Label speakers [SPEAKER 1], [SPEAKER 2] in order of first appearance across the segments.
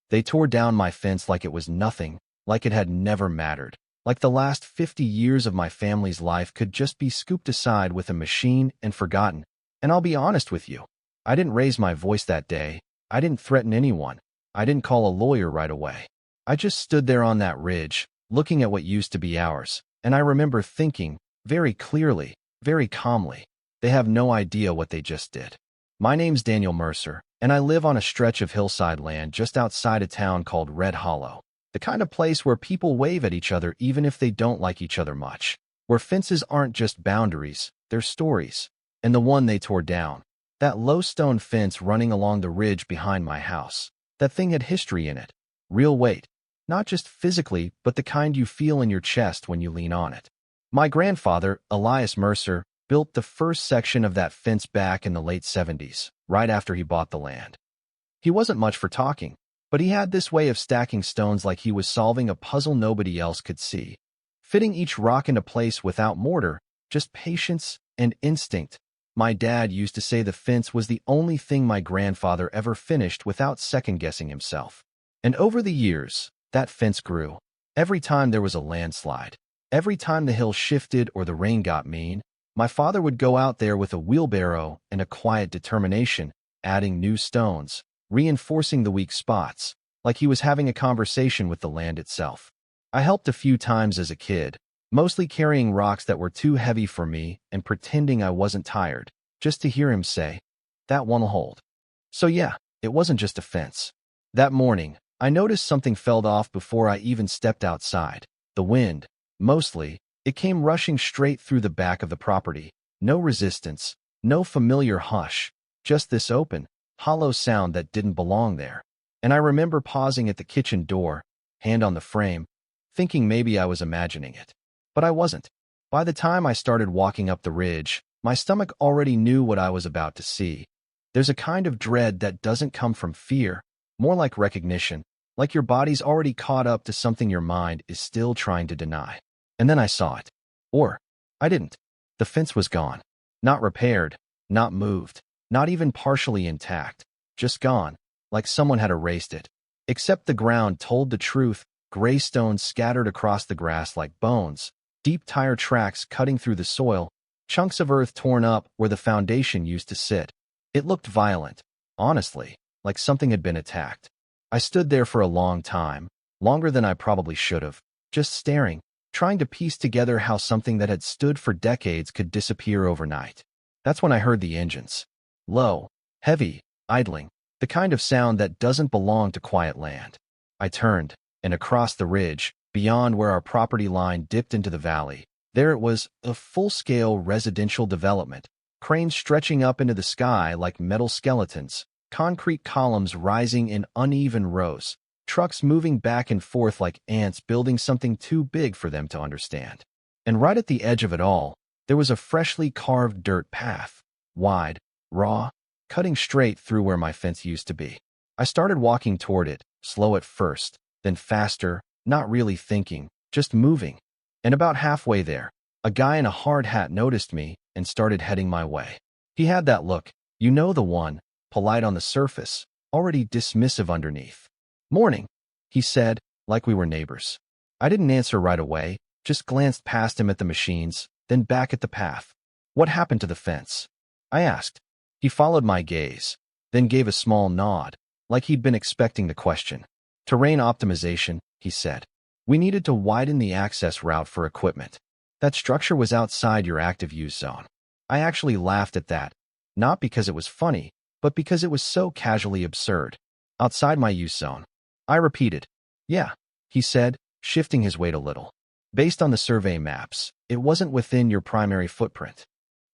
[SPEAKER 1] They tore down my fence like it was nothing, like it had never mattered. Like the last 50 years of my family's life could just be scooped aside with a machine and forgotten. And I'll be honest with you, I didn't raise my voice that day. I didn't threaten anyone. I didn't call a lawyer right away. I just stood there on that ridge, looking at what used to be ours. And I remember thinking, very clearly, very calmly, they have no idea what they just did. My name's Daniel Mercer, and I live on a stretch of hillside land just outside a town called Red Hollow. The kind of place where people wave at each other even if they don't like each other much. Where fences aren't just boundaries, they're stories. And the one they tore down, that low stone fence running along the ridge behind my house, that thing had history in it. Real weight. Not just physically, but the kind you feel in your chest when you lean on it. My grandfather, Elias Mercer, built the first section of that fence back in the late 70s, right after he bought the land. He wasn't much for talking, but he had this way of stacking stones like he was solving a puzzle nobody else could see, fitting each rock into place without mortar, just patience and instinct. My dad used to say the fence was the only thing my grandfather ever finished without second-guessing himself. And over the years, that fence grew. Every time there was a landslide, every time the hill shifted or the rain got mean, my father would go out there with a wheelbarrow and a quiet determination, adding new stones, reinforcing the weak spots, like he was having a conversation with the land itself. I helped a few times as a kid, mostly carrying rocks that were too heavy for me and pretending I wasn't tired, just to hear him say, "That one'll hold." So yeah, it wasn't just a fence. That morning, I noticed something fell off before I even stepped outside. The wind, mostly, it came rushing straight through the back of the property. No resistance, no familiar hush, just this open, hollow sound that didn't belong there. And I remember pausing at the kitchen door, hand on the frame, thinking maybe I was imagining it. But I wasn't. By the time I started walking up the ridge, my stomach already knew what I was about to see. There's a kind of dread that doesn't come from fear, more like recognition, like your body's already caught up to something your mind is still trying to deny. And then I saw it. Or, I didn't. The fence was gone. Not repaired, not moved, not even partially intact. Just gone, like someone had erased it. Except the ground told the truth, gray stones scattered across the grass like bones, deep tire tracks cutting through the soil, chunks of earth torn up where the foundation used to sit. It looked violent, honestly, like something had been attacked. I stood there for a long time, longer than I probably should have, just staring, trying to piece together how something that had stood for decades could disappear overnight. That's when I heard the engines. Low, heavy, idling, the kind of sound that doesn't belong to quiet land. I turned, and across the ridge, beyond where our property line dipped into the valley, there it was, a full-scale residential development, cranes stretching up into the sky like metal skeletons, concrete columns rising in uneven rows, trucks moving back and forth like ants building something too big for them to understand. And right at the edge of it all, there was a freshly carved dirt path, wide, raw, cutting straight through where my fence used to be. I started walking toward it, slow at first, then faster, not really thinking, just moving. And about halfway there, a guy in a hard hat noticed me and started heading my way. He had that look, you know the one, polite on the surface, already dismissive underneath. "Morning," he said, like we were neighbors. I didn't answer right away, just glanced past him at the machines, then back at the path. "What happened to the fence?" I asked. He followed my gaze, then gave a small nod, like he'd been expecting the question. "Terrain optimization," he said. "We needed to widen the access route for equipment. That structure was outside your active use zone." I actually laughed at that, not because it was funny, but because it was so casually absurd. "Outside my use zone." I repeated. "Yeah," he said, shifting his weight a little. "Based on the survey maps, it wasn't within your primary footprint."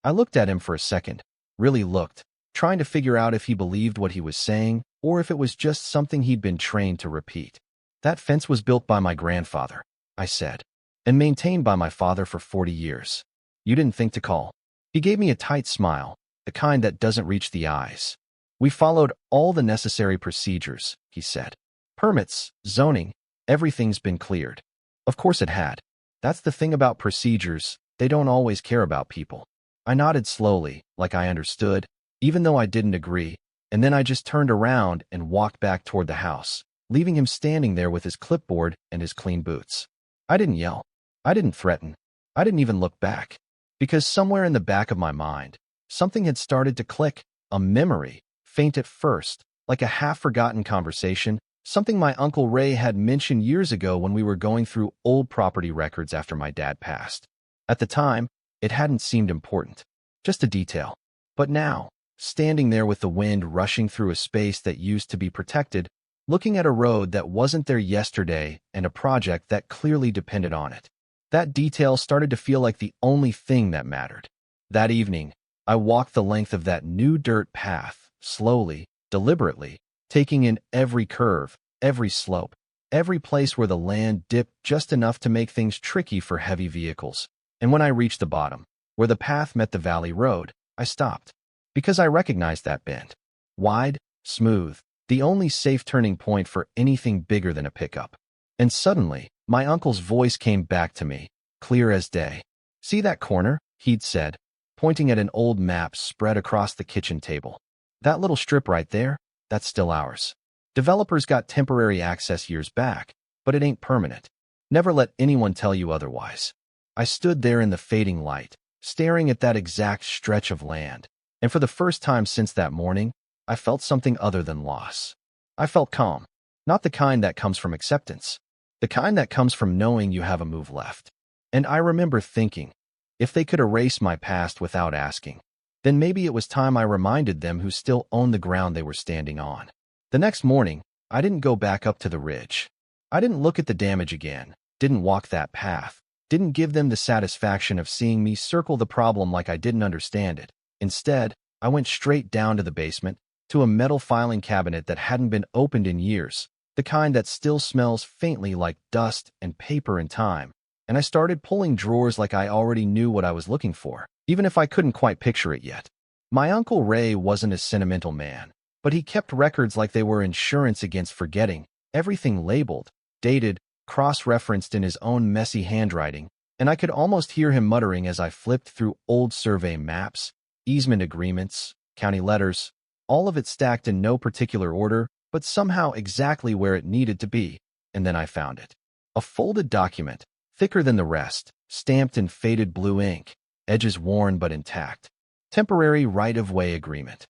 [SPEAKER 1] I looked at him for a second, really looked, trying to figure out if he believed what he was saying or if it was just something he'd been trained to repeat. "That fence was built by my grandfather," I said, "and maintained by my father for 40 years. You didn't think to call." He gave me a tight smile, the kind that doesn't reach the eyes. "We followed all the necessary procedures," he said. "Permits, zoning, everything's been cleared." Of course it had. That's the thing about procedures, they don't always care about people. I nodded slowly, like I understood, even though I didn't agree, and then I just turned around and walked back toward the house, leaving him standing there with his clipboard and his clean boots. I didn't yell. I didn't threaten. I didn't even look back. Because somewhere in the back of my mind, something had started to click, a memory, faint at first, like a half-forgotten conversation, something my Uncle Ray had mentioned years ago when we were going through old property records after my dad passed. At the time, it hadn't seemed important, just a detail. But now, standing there with the wind rushing through a space that used to be protected, looking at a road that wasn't there yesterday and a project that clearly depended on it, that detail started to feel like the only thing that mattered. That evening, I walked the length of that new dirt path, slowly, deliberately, taking in every curve, every slope, every place where the land dipped just enough to make things tricky for heavy vehicles. And when I reached the bottom, where the path met the valley road, I stopped. Because I recognized that bend. Wide, smooth, the only safe turning point for anything bigger than a pickup. And suddenly, my uncle's voice came back to me, clear as day. "See that corner?" he'd said, pointing at an old map spread across the kitchen table. "That little strip right there? That's still ours. Developers got temporary access years back, but it ain't permanent. Never let anyone tell you otherwise." I stood there in the fading light, staring at that exact stretch of land, and for the first time since that morning, I felt something other than loss. I felt calm, not the kind that comes from acceptance, the kind that comes from knowing you have a move left. And I remember thinking, if they could erase my past without asking, then maybe it was time I reminded them who still owned the ground they were standing on. The next morning, I didn't go back up to the ridge. I didn't look at the damage again, didn't walk that path, didn't give them the satisfaction of seeing me circle the problem like I didn't understand it. Instead, I went straight down to the basement, to a metal filing cabinet that hadn't been opened in years, the kind that still smells faintly like dust and paper and time, and I started pulling drawers like I already knew what I was looking for, even if I couldn't quite picture it yet. My Uncle Ray wasn't a sentimental man, but he kept records like they were insurance against forgetting, everything labeled, dated, cross-referenced in his own messy handwriting, and I could almost hear him muttering as I flipped through old survey maps, easement agreements, county letters, all of it stacked in no particular order, but somehow exactly where it needed to be, and then I found it. A folded document, thicker than the rest, stamped in faded blue ink, edges worn but intact. Temporary right-of-way agreement.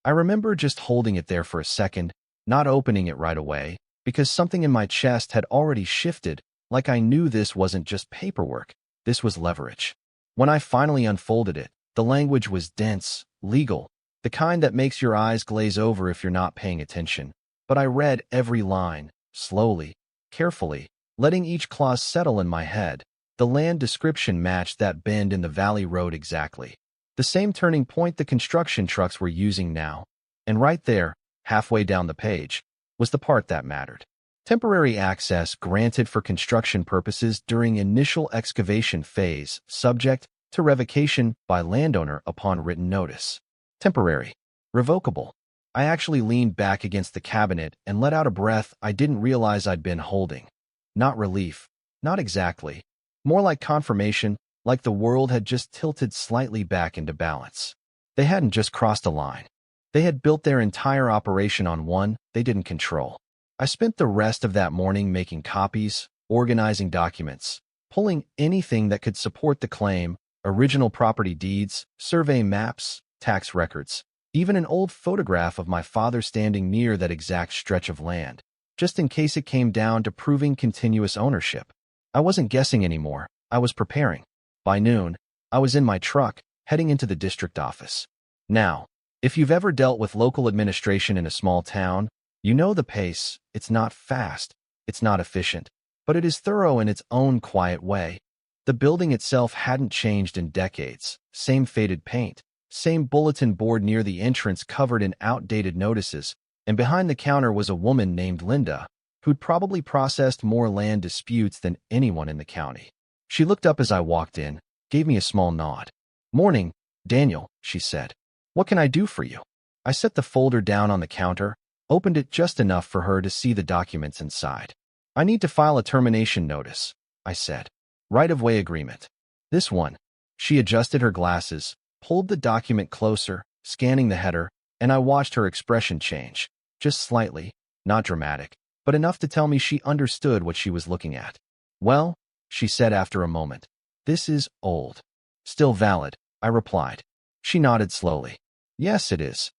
[SPEAKER 1] I remember just holding it there for a second, not opening it right away, because something in my chest had already shifted, like I knew this wasn't just paperwork, this was leverage. When I finally unfolded it, the language was dense, legal, the kind that makes your eyes glaze over if you're not paying attention. But I read every line, slowly, carefully, letting each clause settle in my head. The land description matched that bend in the valley road exactly. The same turning point the construction trucks were using now. And right there, halfway down the page, was the part that mattered. Temporary access granted for construction purposes during initial excavation phase, subject to revocation by landowner upon written notice. Temporary. Revocable. I actually leaned back against the cabinet and let out a breath I didn't realize I'd been holding. Not relief. Not exactly. More like confirmation, like the world had just tilted slightly back into balance. They hadn't just crossed a line. They had built their entire operation on one they didn't control. I spent the rest of that morning making copies, organizing documents, pulling anything that could support the claim, original property deeds, survey maps, tax records, even an old photograph of my father standing near that exact stretch of land, just in case it came down to proving continuous ownership. I wasn't guessing anymore, I was preparing. By noon, I was in my truck, heading into the district office. Now, if you've ever dealt with local administration in a small town, you know the pace. It's not fast, it's not efficient, but it is thorough in its own quiet way. The building itself hadn't changed in decades, same faded paint, same bulletin board near the entrance covered in outdated notices, and behind the counter was a woman named Linda, who'd probably processed more land disputes than anyone in the county. She looked up as I walked in, gave me a small nod. "Morning, Daniel," she said. "What can I do for you?" I set the folder down on the counter, opened it just enough for her to see the documents inside. "I need to file a termination notice," I said. "Right-of-way agreement. This one." She adjusted her glasses, pulled the document closer, scanning the header, and I watched her expression change. Just slightly, not dramatic, but enough to tell me she understood what she was looking at. Well, she said after a moment, this is old. Still valid, I replied. She nodded slowly. Yes, it is.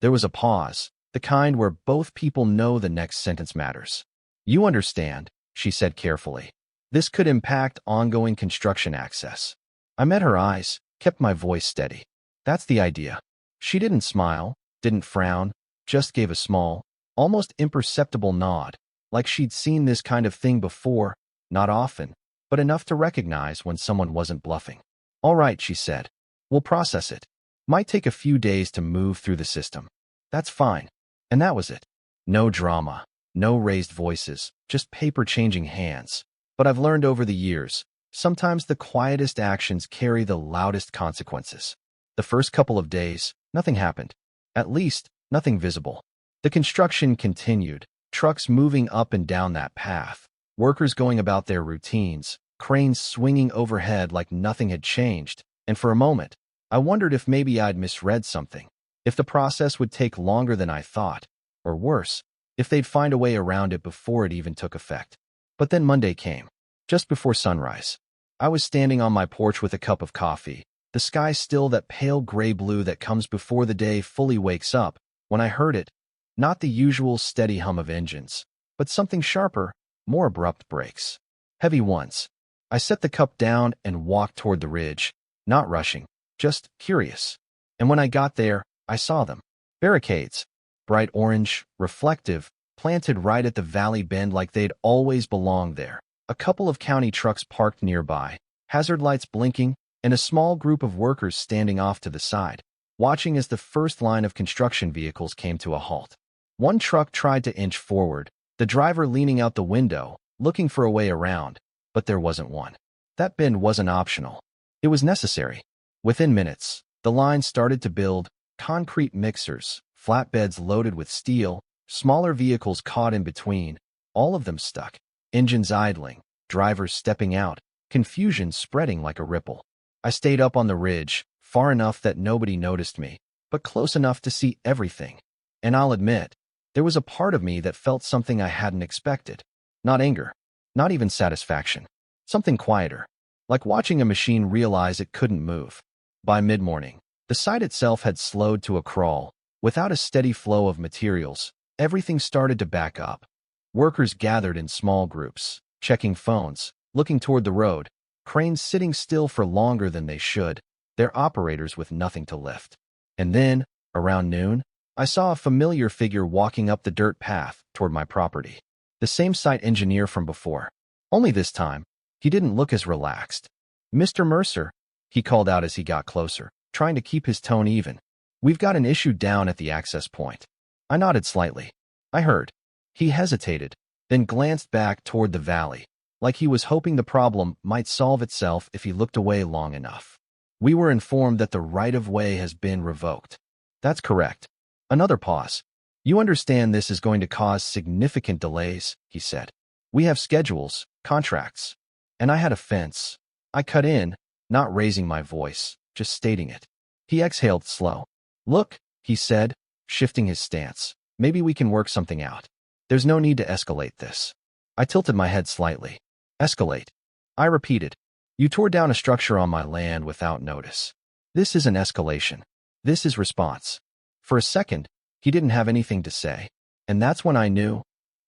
[SPEAKER 1] There was a pause, the kind where both people know the next sentence matters. You understand, she said carefully. This could impact ongoing construction access. I met her eyes, kept my voice steady. That's the idea. She didn't smile, didn't frown, just gave a small, almost imperceptible nod, like she'd seen this kind of thing before, not often, but enough to recognize when someone wasn't bluffing. All right, she said. We'll process it. Might take a few days to move through the system. That's fine. And that was it. No drama, no raised voices, just paper changing hands. But I've learned over the years, sometimes the quietest actions carry the loudest consequences. The first couple of days, nothing happened. At least, nothing visible. The construction continued, trucks moving up and down that path, workers going about their routines, cranes swinging overhead like nothing had changed, and for a moment, I wondered if maybe I'd misread something, if the process would take longer than I thought, or worse, if they'd find a way around it before it even took effect. But then Monday came, just before sunrise. I was standing on my porch with a cup of coffee, the sky still that pale gray blue that comes before the day fully wakes up, when I heard it, not the usual steady hum of engines, but something sharper, more abrupt brakes. Heavy ones. I set the cup down and walked toward the ridge, not rushing, just curious. And when I got there, I saw them. Barricades. Bright orange, reflective, planted right at the valley bend like they'd always belonged there. A couple of county trucks parked nearby, hazard lights blinking, and a small group of workers standing off to the side, watching as the first line of construction vehicles came to a halt. One truck tried to inch forward, the driver leaning out the window, looking for a way around, but there wasn't one. That bend wasn't optional. It was necessary. Within minutes, the line started to build, concrete mixers, flatbeds loaded with steel, smaller vehicles caught in between, all of them stuck, engines idling, drivers stepping out, confusion spreading like a ripple. I stayed up on the ridge, far enough that nobody noticed me, but close enough to see everything. And I'll admit, there was a part of me that felt something I hadn't expected. Not anger, not even satisfaction. Something quieter, like watching a machine realize it couldn't move. By mid-morning, the site itself had slowed to a crawl. Without a steady flow of materials, everything started to back up. Workers gathered in small groups, checking phones, looking toward the road, cranes sitting still for longer than they should, their operators with nothing to lift. And then, around noon, I saw a familiar figure walking up the dirt path toward my property. The same site engineer from before. Only this time, he didn't look as relaxed. Mr. Mercer, he called out as he got closer, trying to keep his tone even. We've got an issue down at the access point. I nodded slightly. I heard. He hesitated, then glanced back toward the valley, like he was hoping the problem might solve itself if he looked away long enough. We were informed that the right-of-way has been revoked. That's correct. Another pause. You understand this is going to cause significant delays, he said. We have schedules, contracts. And I had a fence. I cut in, not raising my voice, just stating it. He exhaled slow. Look, he said, shifting his stance. Maybe we can work something out. There's no need to escalate this. I tilted my head slightly. Escalate. I repeated. You tore down a structure on my land without notice. This isn't escalation. This is response. For a second, he didn't have anything to say. And that's when I knew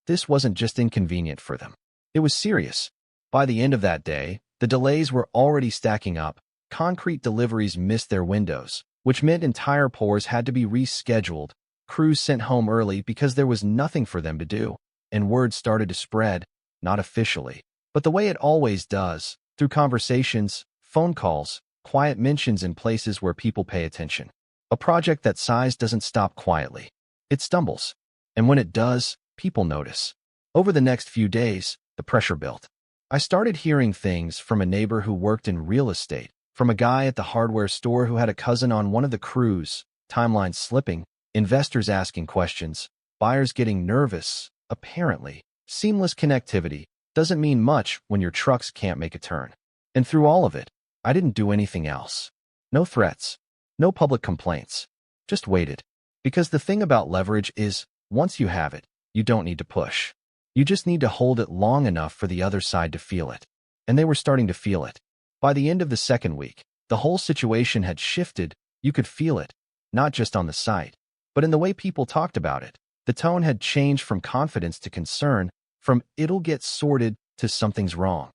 [SPEAKER 1] this wasn't just inconvenient for them. It was serious. By the end of that day, the delays were already stacking up. Concrete deliveries missed their windows, which meant entire pours had to be rescheduled, crews sent home early because there was nothing for them to do, and word started to spread, not officially, but the way it always does, through conversations, phone calls, quiet mentions in places where people pay attention. A project that size doesn't stop quietly. It stumbles. And when it does, people notice. Over the next few days, the pressure built. I started hearing things from a neighbor who worked in real estate, from a guy at the hardware store who had a cousin on one of the crews, timelines slipping, investors asking questions, buyers getting nervous. Apparently, seamless connectivity doesn't mean much when your trucks can't make a turn. And through all of it, I didn't do anything else. No threats. No public complaints. Just waited. Because the thing about leverage is, once you have it, you don't need to push. You just need to hold it long enough for the other side to feel it. And they were starting to feel it. By the end of the second week, the whole situation had shifted. You could feel it, not just on the site, but in the way people talked about it. The tone had changed from confidence to concern, from "it'll get sorted" to "something's wrong."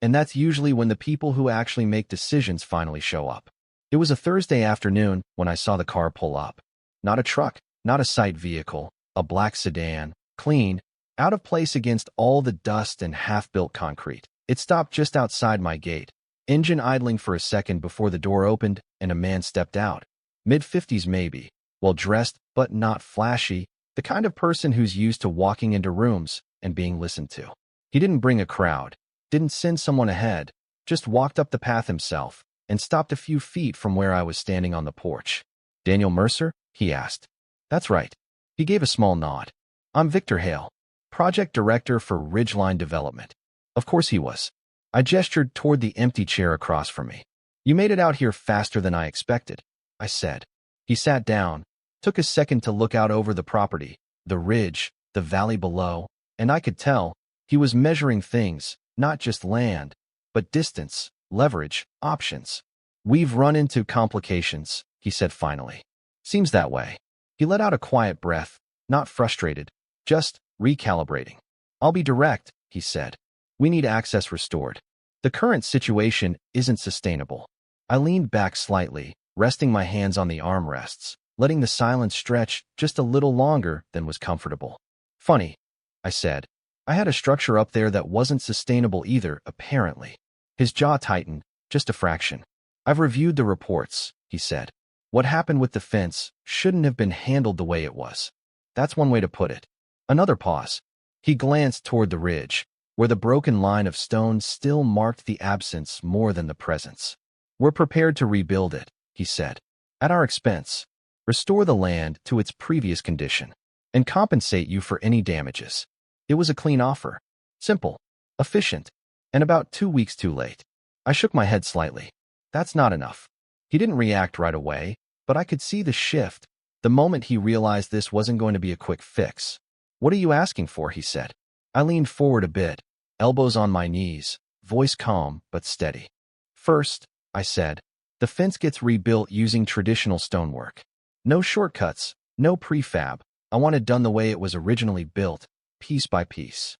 [SPEAKER 1] And that's usually when the people who actually make decisions finally show up. It was a Thursday afternoon when I saw the car pull up. Not a truck, not a site vehicle, a black sedan, clean, out of place against all the dust and half-built concrete. It stopped just outside my gate, engine idling for a second before the door opened and a man stepped out. Mid-50s maybe, well-dressed but not flashy, the kind of person who's used to walking into rooms and being listened to. He didn't bring a crowd, didn't send someone ahead, just walked up the path himself and stopped a few feet from where I was standing on the porch. "Daniel Mercer?" he asked. "That's right." He gave a small nod. "I'm Victor Hale, project director for Ridgeline Development." Of course he was. I gestured toward the empty chair across from me. "You made it out here faster than I expected," I said. He sat down, took a second to look out over the property, the ridge, the valley below, and I could tell he was measuring things, not just land, but distance, leverage, options. "We've run into complications," he said finally. "Seems that way." He let out a quiet breath, not frustrated, just recalibrating. "I'll be direct," he said. "We need access restored. The current situation isn't sustainable." I leaned back slightly, resting my hands on the armrests, letting the silence stretch just a little longer than was comfortable. "Funny," I said. "I had a structure up there that wasn't sustainable either, apparently." His jaw tightened, just a fraction. "I've reviewed the reports," he said. "What happened with the fence shouldn't have been handled the way it was. That's one way to put it." Another pause. He glanced toward the ridge, where the broken line of stone still marked the absence more than the presence. "We're prepared to rebuild it," he said. "At our expense. Restore the land to its previous condition, and compensate you for any damages." It was a clean offer. Simple, efficient, and about 2 weeks too late. I shook my head slightly. "That's not enough." He didn't react right away, but I could see the shift the moment he realized this wasn't going to be a quick fix. "What are you asking for?" he said. I leaned forward a bit, elbows on my knees, voice calm but steady. "First," I said, "the fence gets rebuilt using traditional stonework. No shortcuts, no prefab. I want it done the way it was originally built, piece by piece."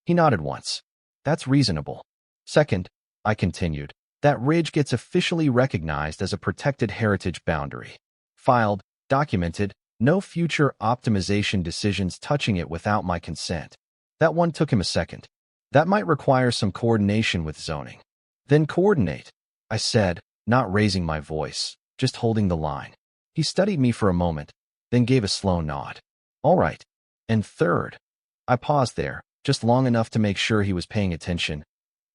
[SPEAKER 1] He nodded once. "That's reasonable." "Second," I continued, "that ridge gets officially recognized as a protected heritage boundary. Filed, documented, no future optimization decisions touching it without my consent." That one took him a second. "That might require some coordination with zoning." "Then coordinate," I said, not raising my voice, just holding the line. He studied me for a moment, then gave a slow nod. "All right." "And third," I paused there, just long enough to make sure he was paying attention.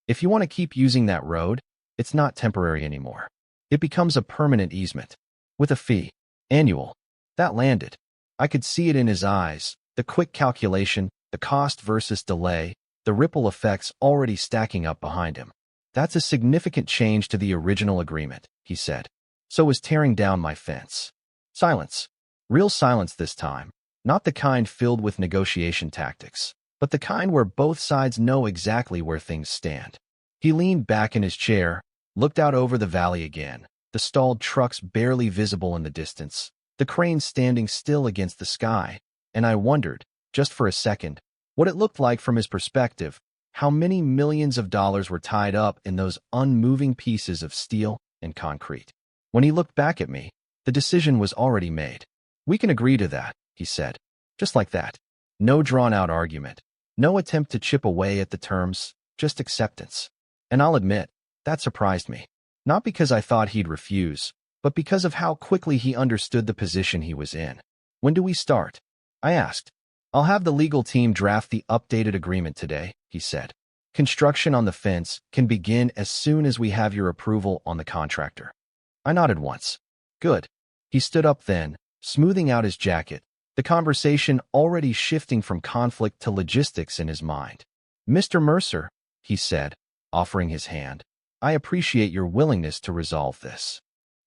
[SPEAKER 1] "If you want to keep using that road, it's not temporary anymore. It becomes a permanent easement. With a fee. Annual." That landed. I could see it in his eyes, the quick calculation, the cost versus delay, the ripple effects already stacking up behind him. "That's a significant change to the original agreement," he said. "So is tearing down my fence." Silence. Real silence this time. Not the kind filled with negotiation tactics, but the kind where both sides know exactly where things stand. He leaned back in his chair, looked out over the valley again, the stalled trucks barely visible in the distance, the crane standing still against the sky, and I wondered, just for a second, what it looked like from his perspective, how many millions of dollars were tied up in those unmoving pieces of steel and concrete. When he looked back at me, the decision was already made. "We can agree to that," he said. Just like that. No drawn-out argument. No attempt to chip away at the terms, just acceptance. And I'll admit, that surprised me. Not because I thought he'd refuse, but because of how quickly he understood the position he was in. "When do we start?" I asked. "I'll have the legal team draft the updated agreement today," he said. "Construction on the fence can begin as soon as we have your approval on the contractor." I nodded once. "Good." He stood up then, smoothing out his jacket, the conversation already shifting from conflict to logistics in his mind. "Mr. Mercer," he said, offering his hand, "I appreciate your willingness to resolve this."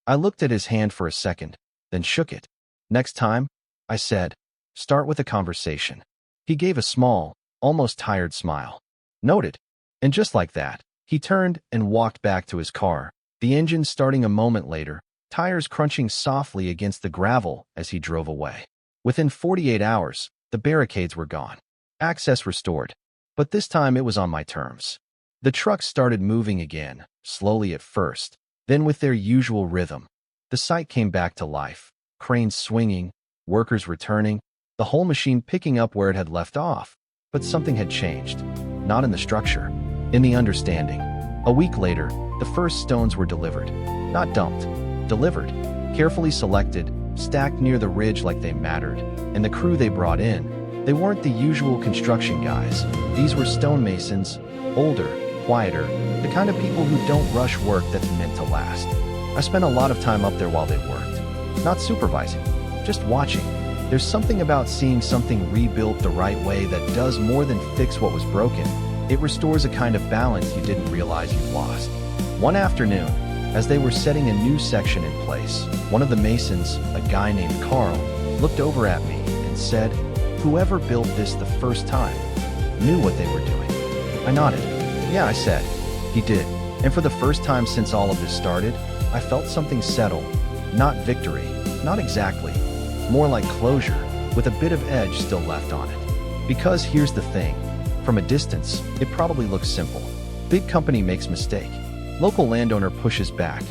[SPEAKER 1] I looked at his hand for a second, then shook it. "Next time," I said, "start with a conversation." He gave a small, almost tired smile. Noted. And just like that, he turned and walked back to his car, the engine starting a moment later, tires crunching softly against the gravel as he drove away. Within 48 hours, the barricades were gone. Access restored. But this time it was on my terms. The trucks started moving again, slowly at first, then with their usual rhythm. The site came back to life, cranes swinging, workers returning, the whole machine picking up where it had left off. But something had changed. Not in the structure, in the understanding. A week later, the first stones were delivered. Not dumped. Delivered. Carefully selected, stacked near the ridge like they mattered. And the crew they brought in, they weren't the usual construction guys. These were stonemasons, older, quieter, the kind of people who don't rush work that's meant to last. I spent a lot of time up there while they worked. Not supervising, just watching. There's something about seeing something rebuilt the right way that does more than fix what was broken. It restores a kind of balance you didn't realize you'd lost. One afternoon, as they were setting a new section in place, one of the masons, a guy named Carl, looked over at me and said, "Whoever built this the first time knew what they were doing." I nodded. "Yeah," I said. He did. And for the first time since all of this started, I felt something settle. Not victory, not exactly. More like closure, with a bit of edge still left on it. Because here's the thing. From a distance, it probably looks simple. Big company makes mistake. Local landowner pushes back.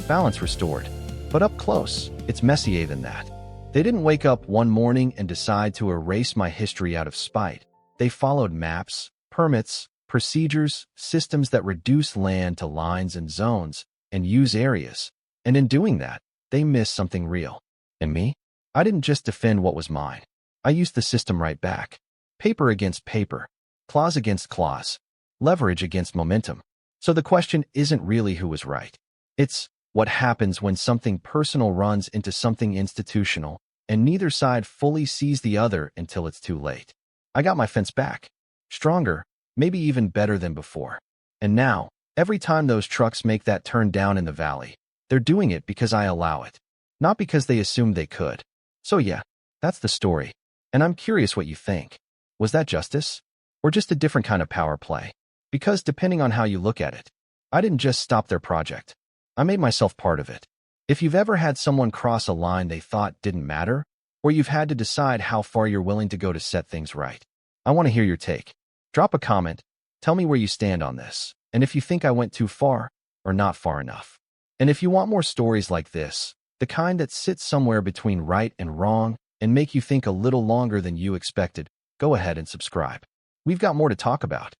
[SPEAKER 1] Balance restored. But up close, it's messier than that. They didn't wake up one morning and decide to erase my history out of spite. They followed maps, permits, procedures, systems that reduce land to lines and zones, and use areas. And in doing that, they missed something real. And me? I didn't just defend what was mine. I used the system right back. Paper against paper. Clause against clause. Leverage against momentum. So the question isn't really who was right. It's what happens when something personal runs into something institutional, and neither side fully sees the other until it's too late. I got my fence back. Stronger, maybe even better than before. And now, every time those trucks make that turn down in the valley, they're doing it because I allow it. Not because they assumed they could. So yeah, that's the story. And I'm curious what you think. Was that justice? Or just a different kind of power play? Because depending on how you look at it, I didn't just stop their project. I made myself part of it. If you've ever had someone cross a line they thought didn't matter, or you've had to decide how far you're willing to go to set things right, I want to hear your take. Drop a comment, tell me where you stand on this, and if you think I went too far or not far enough. And if you want more stories like this, the kind that sits somewhere between right and wrong and make you think a little longer than you expected, go ahead and subscribe. We've got more to talk about.